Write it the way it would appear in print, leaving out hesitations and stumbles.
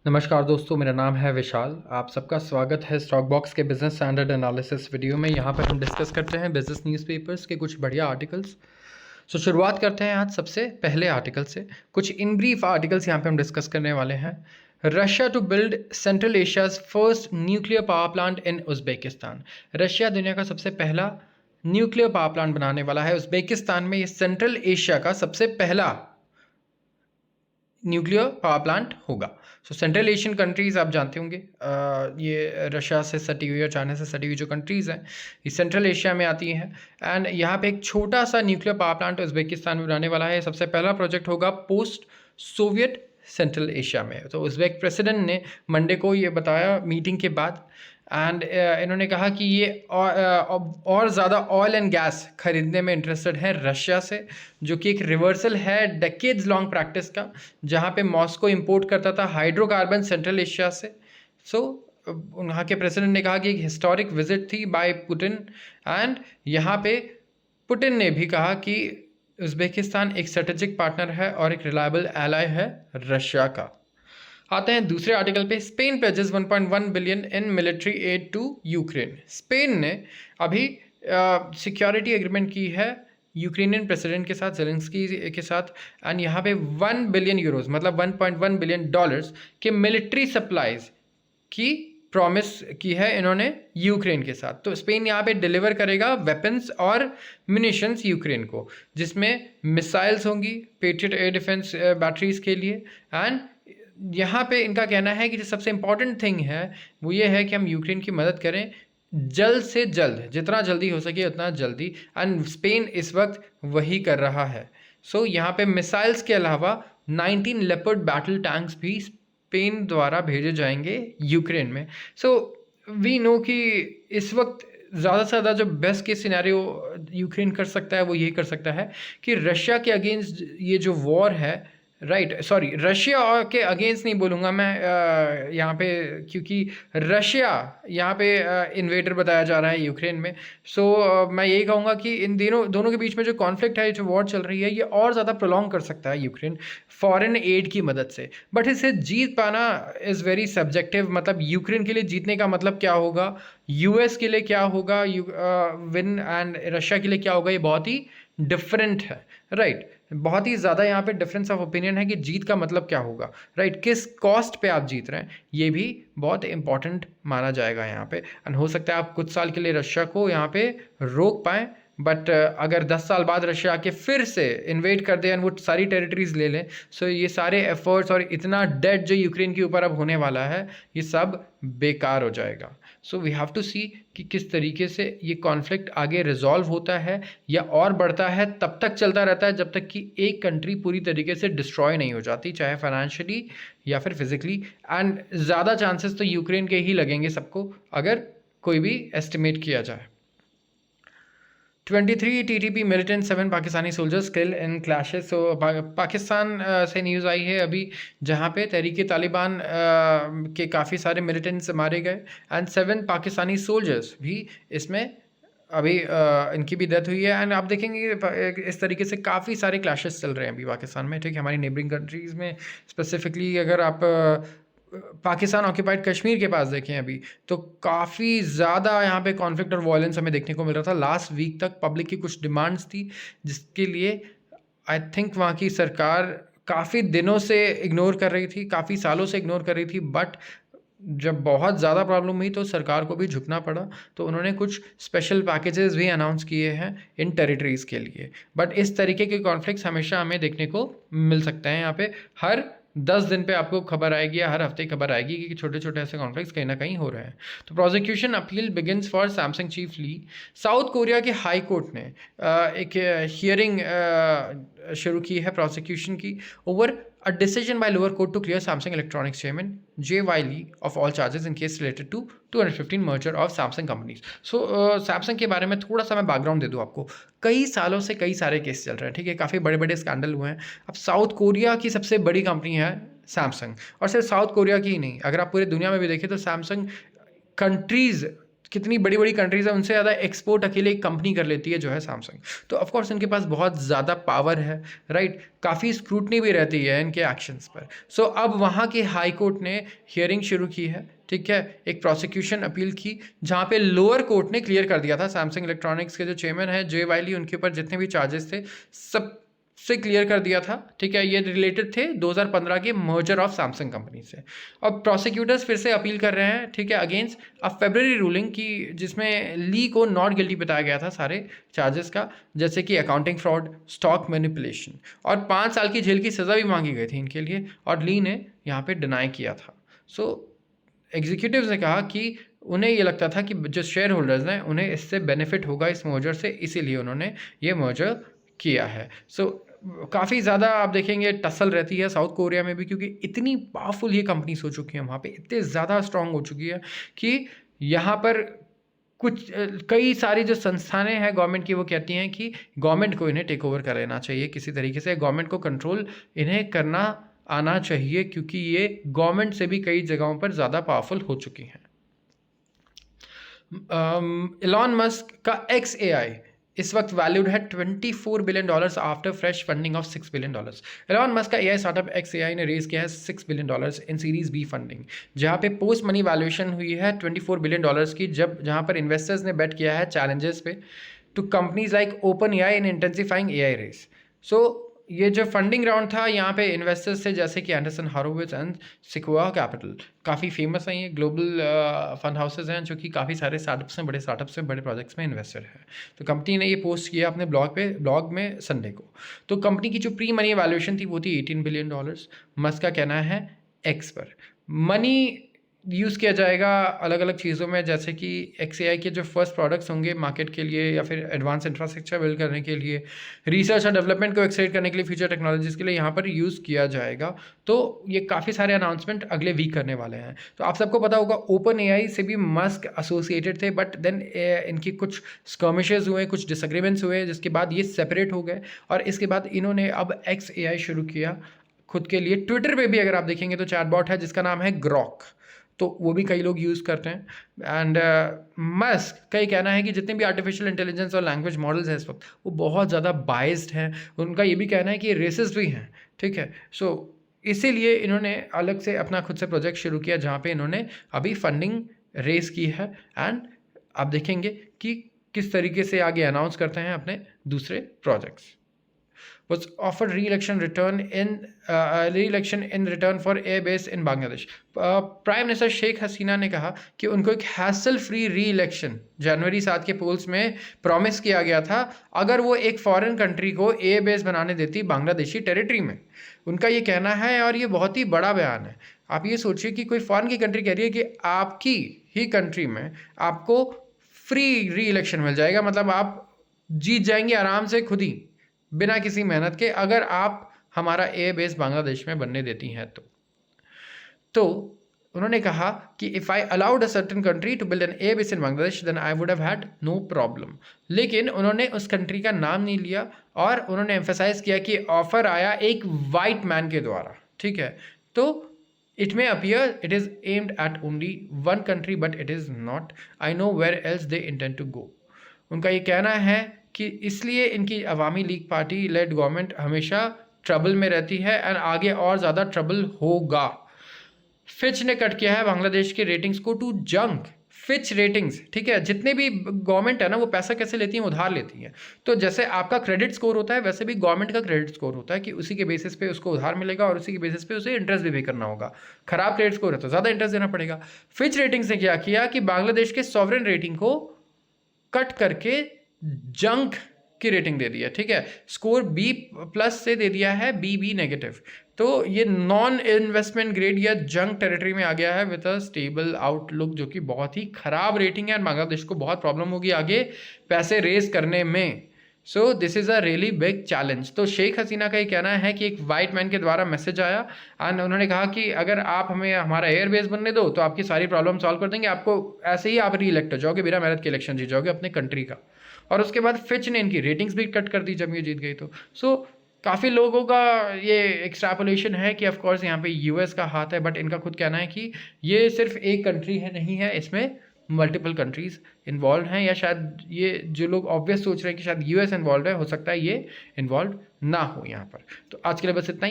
नमस्कार दोस्तों, मेरा नाम है विशाल। आप सबका स्वागत है स्टॉक बॉक्स के बिजनेस स्टैंडर्ड एनालिसिस वीडियो में। यहाँ पर हम डिस्कस करते हैं बिजनेस न्यूज़पेपर्स के कुछ बढ़िया आर्टिकल्स। शुरुआत करते हैं आज सबसे पहले आर्टिकल से। कुछ इन ब्रीफ आर्टिकल्स यहाँ पे हम डिस्कस करने वाले हैं। Russia to build Central Asia's first nuclear power plant in Uzbekistan. Russia दुनिया का सबसे पहला न्यूक्लियर पावर प्लांट बनाने वाला है उज्बेकिस्तान में। ये सेंट्रल एशिया का सबसे पहला न्यूक्लियर पावर प्लांट होगा। सेंट्रल एशियन कंट्रीज़ आप जानते होंगे, ये रशिया से सटी हुई और चाइना से सटी हुई जो कंट्रीज़ हैं ये सेंट्रल एशिया में आती हैं। एंड यहाँ पे एक छोटा सा न्यूक्लियर पावर प्लांट उज्बेकिस्तान में बनाने वाला है। सबसे पहला प्रोजेक्ट होगा पोस्ट सोवियत सेंट्रल एशिया में। तो उज्बेक प्रेसिडेंट ने मंडे को ये बताया मीटिंग के बाद। एंड इन्होंने कहा कि ये और ज़्यादा ऑयल एंड गैस खरीदने में इंटरेस्टेड है रशिया से, जो कि एक रिवर्सल है डेकेड्स लॉन्ग प्रैक्टिस का, जहाँ पे मॉस्को इंपोर्ट करता था हाइड्रोकार्बन सेंट्रल एशिया से। वहाँ के प्रेसिडेंट ने कहा कि एक हिस्टोरिक विजिट थी बाय पुतिन। एंड यहाँ पे पुतिन ने भी कहा कि उज्बेकिस्तान एक स्ट्रेटेजिक पार्टनर है और एक रिलायबल एलाय है रशिया का। आते हैं दूसरे आर्टिकल पे। Spain pledges 1.1 billion in military aid to Ukraine. Spain ने अभी सिक्योरिटी एग्रीमेंट की है यूक्रेनियन प्रेसिडेंट के साथ, जेलेंस्की के साथ। एंड यहाँ पे 1 बिलियन यूरोज मतलब 1.1 बिलियन डॉलर्स के मिलिट्री सप्लाईज की प्रॉमिस की है इन्होंने यूक्रेन के साथ। तो स्पेन यहाँ पे डिलीवर करेगा वेपन्स और म्यूनिशंस यूक्रेन को, जिसमें मिसाइल्स होंगी, पेट्रियट एयर डिफेंस बैटरीज के लिए। एंड यहाँ पे इनका कहना है कि जो सबसे इम्पॉर्टेंट थिंग है वो ये है कि हम यूक्रेन की मदद करें जल्द से जल्द, जितना जल्दी हो सके उतना जल्दी। एंड स्पेन इस वक्त वही कर रहा है। यहाँ पे मिसाइल्स के अलावा 19 लेपर्ड बैटल टैंक्स भी स्पेन द्वारा भेजे जाएंगे यूक्रेन में। वी नो कि इस वक्त ज़्यादा से ज़्यादा जो बेस्ट केस सिनेरियो यूक्रेन कर सकता है वो यही कर सकता है कि रशिया के अगेंस्ट ये जो वॉर है, रशिया के अगेंस्ट नहीं बोलूँगा मैं यहाँ पे, क्योंकि रशिया यहाँ पे इन्वेडर बताया जा रहा है यूक्रेन में। मैं यही कहूँगा कि इन दोनों के बीच में जो कॉन्फ्लिक्ट है, जो वॉर चल रही है, ये और ज़्यादा प्रोलॉन्ग कर सकता है यूक्रेन फॉरेन एड की मदद से। बट इसे जीत पाना इज़ वेरी सब्जेक्टिव। मतलब यूक्रेन के लिए जीतने का मतलब क्या होगा, यूएस के लिए क्या होगा विन, एंड रशिया के लिए क्या होगा, ये बहुत ही डिफरेंट है। बहुत ही ज़्यादा यहाँ पे डिफरेंस ऑफ ओपिनियन है कि जीत का मतलब क्या होगा। किस कॉस्ट पे आप जीत रहे हैं, ये भी बहुत इंपॉर्टेंट माना जाएगा यहाँ पे। एंड हो सकता है आप कुछ साल के लिए रशिया को यहाँ पे रोक पाएँ, बट अगर 10 साल बाद रशिया के फिर से इन्वेड कर दे एंड वो सारी टेरिटरीज ले लें, ये सारे एफर्ट्स और इतना डेट जो यूक्रेन के ऊपर अब होने वाला है, ये सब बेकार हो जाएगा। वी हैव टू सी कि किस तरीके से ये कॉन्फ्लिक्ट आगे रिजॉल्व होता है या और बढ़ता है। तब तक चलता रहता है जब तक कि एक कंट्री पूरी तरीके से डिस्ट्रॉय नहीं हो जाती, चाहे फाइनेंशियली या फिर फिजिकली। एंड ज़्यादा चांसेस तो यूक्रेन के ही लगेंगे सबको, अगर कोई भी एस्टिमेट किया जाए। 23 TTP मिलिटेंट 7 पाकिस्तानी सोल्जर्स किल इन क्लैशेस। पाकिस्तान से न्यूज़ आई है अभी, जहाँ पे तहरीक तालिबान के काफ़ी सारे मिलिटेंट्स मारे गए एंड 7 पाकिस्तानी सोल्जर्स भी इसमें अभी इनकी भी डेथ हुई है। एंड आप देखेंगे इस तरीके से काफ़ी सारे क्लैशेस चल रहे हैं अभी पाकिस्तान में, ठीक है। हमारी नेबरिंग कंट्रीज़ में स्पेसिफिकली अगर आप पाकिस्तान ऑक्यूपाइड कश्मीर के पास देखें अभी, तो काफ़ी ज़्यादा यहाँ पे कॉन्फ्लिक्ट और वायलेंस हमें देखने को मिल रहा था। लास्ट वीक तक पब्लिक की कुछ डिमांड्स थी, जिसके लिए आई थिंक वहाँ की सरकार काफ़ी दिनों से इग्नोर कर रही थी, काफ़ी सालों से इग्नोर कर रही थी। बट जब बहुत ज़्यादा प्रॉब्लम हुई तो सरकार को भी झुकना पड़ा, तो उन्होंने कुछ स्पेशल पैकेजेस भी अनाउंस किए हैं इन टेरिटरीज़ के लिए। बट इस तरीके के कॉन्फ्लिक्ट्स हमेशा हमें देखने को मिल सकते हैं। यहाँ पे हर 10 दिन पे आपको खबर आएगी या हर हफ्ते खबर आएगी कि छोटे छोटे ऐसे कॉन्फ्लिक्ट्स कहीं ना कहीं हो रहे हैं। तो prosecution appeal begins for Samsung chief Lee. South Korea के हाई कोर्ट ने एक हियरिंग शुरू की है प्रोसिक्यूशन की over a decision by lower court to clear Samsung Electronics chairman J.Y. Lee of all charges in case related to 215 merger of Samsung companies. Samsung के बारे में थोड़ा सा मैं बैकग्राउंड दे दूँ आपको। कई सालों से कई सारे केस चल रहे हैं, ठीक है, काफ़ी बड़े बड़े स्कैंडल हुए हैं। अब साउथ कोरिया की सबसे बड़ी कंपनी है सैमसंग, और सिर्फ साउथ कोरिया की ही नहीं, अगर आप पूरी दुनिया में भी देखें तो सैमसंग कंट्रीज़ कितनी बड़ी बड़ी कंट्रीज है उनसे ज़्यादा एक्सपोर्ट अकेले एक कंपनी कर लेती है जो है सैमसंग। तो ऑफकोर्स इनके पास बहुत ज़्यादा पावर है, राइट। काफ़ी स्क्रूटनी भी रहती है इनके एक्शंस पर। सो अब वहाँ के हाई कोर्ट ने हियरिंग शुरू की है, ठीक है, एक प्रोसिक्यूशन अपील की, जहाँ पे लोअर कोर्ट ने क्लियर कर दिया था सैमसंग इलेक्ट्रॉनिक्स के जो चेयरमैन है जे वाइली, उनके ऊपर जितने भी चार्जेस थे सब से क्लियर कर दिया था, ठीक है। ये रिलेटेड थे 2015 के मर्जर ऑफ सैमसंग कंपनी से। और प्रोसिक्यूटर्स फिर से अपील कर रहे हैं, ठीक है, अगेंस्ट अ फेब्रुअरी रूलिंग की, जिसमें ली को नॉट गिल्टी बताया गया था सारे चार्जेस का, जैसे कि अकाउंटिंग फ्रॉड, स्टॉक मैनिपुलेशन, और 5 साल की जेल की सज़ा भी मांगी गई थी इनके लिए, और ली ने यहाँ पे डिनाई किया था। सो एग्जीक्यूटिव्स ने कहा कि उन्हें ये लगता था कि जो शेयर होल्डर्स हैं उन्हें इससे बेनिफिट होगा इस मर्जर से, इसीलिए उन्होंने ये मर्जर किया है। सो काफ़ी ज़्यादा आप देखेंगे टसल रहती है साउथ कोरिया में भी, क्योंकि इतनी पावरफुल ये कंपनीज हो चुकी हैं वहाँ पे, इतने ज़्यादा स्ट्रांग हो चुकी है कि यहाँ पर कुछ कई सारी जो संस्थानें हैं गवर्नमेंट की, वो कहती हैं कि गवर्नमेंट को इन्हें टेक ओवर कर लेना चाहिए किसी तरीके से, गवर्नमेंट को कंट्रोल इन्हें करना आना चाहिए, क्योंकि ये गवर्नमेंट से भी कई जगहों पर ज़्यादा पावरफुल हो चुकी हैं। इलॉन मस्क का एक्स एआई इस वक्त वैल्यूड है $24 billion after fresh funding of $6 billion. Elon Musk का एआई स्टार्टअप एक्स एआई ने रेज किया है $6 billion in series B funding, जहां पे पोस्ट मनी वैल्यूएशन हुई है $24 बिलियन की, जहां पर इन्वेस्टर्स ने बेट किया है चैलेंजेस पे to companies like open AI in intensifying AI race. So ये जो फंडिंग राउंड था, यहाँ पे इन्वेस्टर्स थे जैसे कि एंडरसन हॉरोविट्ज एंड सिक्वा कैपिटल, काफ़ी फेमस हैं ये ग्लोबल फंड हाउसेज हैं जो कि काफ़ी सारे स्टार्टअप्स में, बड़े स्टार्टअप्स में, बड़े प्रोजेक्ट्स में इन्वेस्टेड है। तो कंपनी ने ये पोस्ट किया अपने ब्लॉग में संडे को। तो कंपनी की जो प्री मनी वैल्यूएशन थी वो थी $18 बिलियन। मस्क का कहना है एक्स पर मनी यूज़ किया जाएगा अलग अलग चीज़ों में, जैसे कि XAI के जो फर्स्ट प्रोडक्ट्स होंगे मार्केट के लिए, या फिर एडवांस इंफ्रास्ट्रक्चर बिल्ड करने के लिए, रिसर्च और डेवलपमेंट को एक्सेलरेट करने के लिए, फ्यूचर टेक्नोलॉजीज़ के लिए यहाँ पर यूज़ किया जाएगा। तो ये काफ़ी सारे अनाउंसमेंट अगले वीक करने वाले हैं। तो आप सबको पता होगा ओपन एआई से भी मस्क एसोसिएटेड थे, बट देन इनकी कुछ स्कर्मिशेस हुए, कुछ डिसएग्रीमेंट्स हुए, जिसके बाद ये सेपरेट हो गए, और इसके बाद इन्होंने अब XAI शुरू किया खुद के लिए। ट्विटर पे भी अगर आप देखेंगे तो चैटबॉट है जिसका नाम है ग्रॉक, तो वो भी कई लोग यूज़ करते हैं। एंड मस्क का ये कहना है कि जितने भी आर्टिफिशियल इंटेलिजेंस और लैंग्वेज मॉडल्स हैं इस वक्त वो बहुत ज़्यादा बाइस्ड हैं। उनका ये भी कहना है कि ये रेसिस्ट भी हैं, ठीक है। सो इसीलिए इन्होंने अलग से अपना खुद से प्रोजेक्ट शुरू किया जहाँ पे इन्होंने अभी फंडिंग रेस की है, एंड आप देखेंगे कि किस तरीके से आगे अनाउंस करते हैं अपने दूसरे projects. was offered re-election in return for air base in Bangladesh। Prime minister Sheikh Hasina ने कहा कि उनको एक हैसल फ्री री इलेक्शन जनवरी 7 के पोल्स में प्रॉमिस किया गया था अगर वो एक फॉरेन कंट्री को एयर बेस बनाने देती बांग्लादेशी टेरिटरी में। उनका ये कहना है, और ये बहुत ही बड़ा बयान है। आप ये सोचिए कि कोई फॉरेन की कंट्री कह रही है कि आपकी ही कंट्री में आपको फ्री री इलेक्शन मिल जाएगा, मतलब आप जीत जाएंगे आराम से खुद ही बिना किसी मेहनत के, अगर आप हमारा एयर बेस बांग्लादेश में बनने देती हैं तो उन्होंने कहा कि if I allowed a certain country to build an air base in Bangladesh then I would have had no problem. लेकिन उन्होंने उस कंट्री का नाम नहीं लिया, और उन्होंने एम्फेसाइज किया कि ऑफर आया एक वाइट मैन के द्वारा, ठीक है। तो it may appear it is aimed at only one country but it is not. I know where else they intend to go. उनका ये कहना है कि इसलिए इनकी Awami League party led government हमेशा ट्रबल में रहती है, एंड आगे और ज़्यादा ट्रबल होगा। फिच ने कट किया है बांग्लादेश के रेटिंग्स को टू जंक। फिच रेटिंग्स, ठीक है, जितने भी गवर्नमेंट है ना वो पैसा कैसे लेती है, उधार लेती है। तो जैसे आपका क्रेडिट स्कोर होता है वैसे भी गवर्नमेंट का क्रेडिट स्कोर होता है कि उसी के बेसिस पे उसको उधार मिलेगा और उसी के बेसिस पे उसे इंटरेस्ट भी पे करना होगा। खराब क्रेडिट स्कोर है तो ज़्यादा इंटरेस्ट देना पड़ेगा। फिच रेटिंग्स ने क्या किया कि बांग्लादेश के सॉवरेन रेटिंग को कट करके जंक की रेटिंग दे दिया, ठीक है। स्कोर B+ से दे दिया है BB नेगेटिव। तो ये नॉन इन्वेस्टमेंट ग्रेड या जंक टेरिटरी में आ गया है विद अ स्टेबल आउटलुक, जो कि बहुत ही खराब रेटिंग है। बांग्लादेश को बहुत प्रॉब्लम होगी आगे पैसे रेज करने में। So this is a really big challenge. तो शेख हसीना का ये कहना है कि एक वाइट मैन के द्वारा मैसेज आया, एंड उन्होंने कहा कि अगर आप हमें हमारा एयर बेस बनने दो तो आपकी सारी प्रॉब्लम सॉल्व कर देंगे, आपको ऐसे ही आप री इलेक्ट हो जाओगे, बिना मेहनत के इलेक्शन जीत जाओगे अपने कंट्री का। और उसके बाद फिच ने इनकी रेटिंग्स भी कट कर दी जब ये जीत गई तो। सो काफ़ी लोगों का ये एक्सट्रापोलेशन है कि ऑफकोर्स यहाँ पे US का हाथ है, बट इनका खुद कहना है कि ये सिर्फ एक कंट्री है नहीं है, इसमें मल्टीपल कंट्रीज़ इन्वॉल्व हैं, या शायद ये जो लोग ऑब्वियस सोच रहे हैं कि शायद यूएस इन्वॉल्व है, हो सकता है ये इन्वॉल्व ना हो यहाँ पर। तो आज के लिए बस इतना ही।